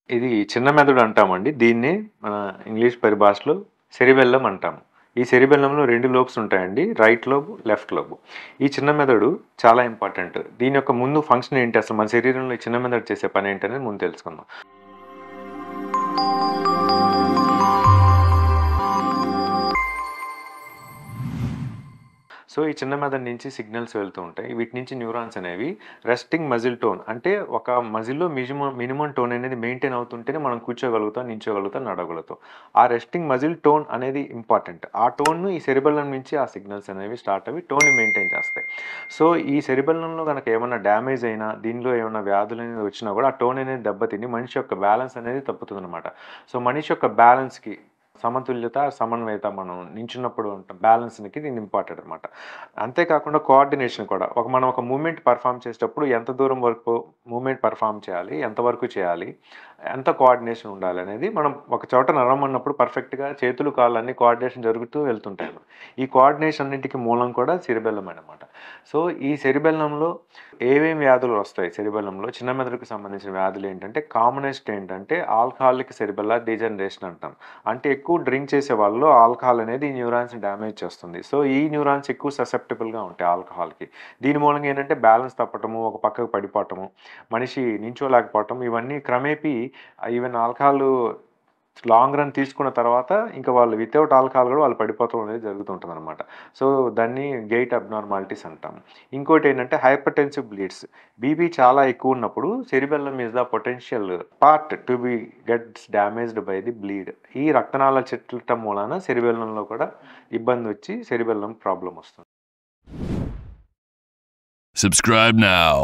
ఇది చిన్న మెదడు అంటామండి. దీన్ని మన ఇంగ్లీష్ పరిభాషలో సెరిబెల్లం అంటాము. ఈ సెరిబెల్లంలో 2 లోబ్స్ ఉంటాయండి. Right lobe, left lobe. ఈ చిన్న మెదడు చాలా ఇంపార్టెంట్. దీని యొక్క ముందు ఫంక్షన్ ఏంటి? అసలు మన శరీరంలో ఈ చిన్న మెదడు చేసే పనేంటనేది ముందు తెలుసుకుందాం. సో, ఈ చిన్న మెదడు నుంచి సిగ్నల్స్ వెళ్తూ ఉంటాయి. వీటి నుంచి న్యూరాన్స్ అనేవి రెస్టింగ్ మజిల్ టోన్ అంటే ఒక మజిల్‌లో మినిమమ్ టోన్ అనేది మెయింటైన్ అవుతుంటేనే మనం కూర్చోగలుగుతాం, నించోగలుగుతాం, నడవగలుగుతాం. ఆ రెస్టింగ్ మజిల్ టోన్ అనేది ఇంపార్టెంట్. ఆ టోన్‌ను ఈ సెరిబెల్లం నుంచి ఆ సిగ్నల్స్ అనేవి స్టార్ట్ అవి టోన్‌ని మెయింటైన్ చేస్తాయి. సో, ఈ సెరిబెల్లంలో గనక ఏమన్నా డ్యామేజ్ అయినా, దీనిలో ఏమన్నా వ్యాధులనేవి వచ్చినా కూడా ఆ టోన్ అనేది దెబ్బతిని మనిషి యొక్క బ్యాలెన్స్ అనేది తప్పుతుందనమాట. సో, మనిషి యొక్క బ్యాలెన్స్‌కి సమతుల్యత, సమన్వయత మనం నించున్నప్పుడు బ్యాలెన్స్‌కి ఇది ఇంపార్టెంట్ అనమాట. అంతే కాకుండా కోఆర్డినేషన్ కూడా. మనం ఒక మూవ్‌మెంట్ పెర్ఫార్మ్ చేసేటప్పుడు ఎంత దూరం వరకు మూవ్‌మెంట్ పెర్ఫార్మ్ చేయాలి? ఎంత వరకు చేయాలి? ఎంత కోఆర్డినేషన్ ఉండాలనేది మనం ఒక చోట నడవమన్నప్పుడు పర్ఫెక్ట్‌గా చేతులు, కాళ్ళు అన్నీ కోఆర్డినేషన్ జరుగుతూ వెళ్తుంటాయన్నమాట. ఈ కోఆర్డినేషన్ అన్నిటికి మూలం కూడా సెరిబెల్లమే అనమాట. సో, ఈ సెరిబెల్లంలో ఏమేం వ్యాధులు వస్తాయి సెరిబెల్లంలో? చిన్న మెదడుకు సంబంధించిన వ్యాధులు ఏంటంటే కామనెస్ట్ ఏంటంటే ఆల్కహాలిక్ సెరిబెల్లార్ డీజనరేషన్ అంటాం. అంటే ఎక్కువ డ్రింక్ చేసే వాళ్ళలో ఆల్కహాల్ అనేది ఈ న్యూరాన్స్‌ని డ్యామేజ్ చేస్తుంది. సో, ఈ న్యూరాన్స్ ఎక్కువ ససెప్టబుల్‌గా ఉంటాయి ఆల్కహాల్‌కి. దీని మూలంగా ఏంటంటే బ్యాలెన్స్ తప్పటము, ఒక పక్కకు పడిపోవటము, మనిషి నించోలేకపోవటం ఇవన్నీ క్రమేపీ ఈవెన్ ఆల్కహాలు లాంగ్ రన్ తీసుకున్న తర్వాత ఇంకా వాళ్ళు వితౌట్ ఆల్కహాల్ కూడా వాళ్ళు పడిపోవడం అనేది జరుగుతుంటుందన్నమాట. సో, దాన్ని గెయిట్ అబ్నార్మాలిటీస్ అంటాం. ఇంకోటేంటంటే హైపర్‌టెన్సివ్ బ్లీడ్స్. బీపీ చాలా ఎక్కువున్నప్పుడు cerebellum is the potential part to be gets damaged by the bleed. ఈ రక్తనాళాలు చిట్లటం మూలాన సెరిబెల్లంలో కూడా ఇబ్బందొచ్చి సెరిబెల్లం ప్రాబ్లమ్ వస్తుంది. Subscribe now.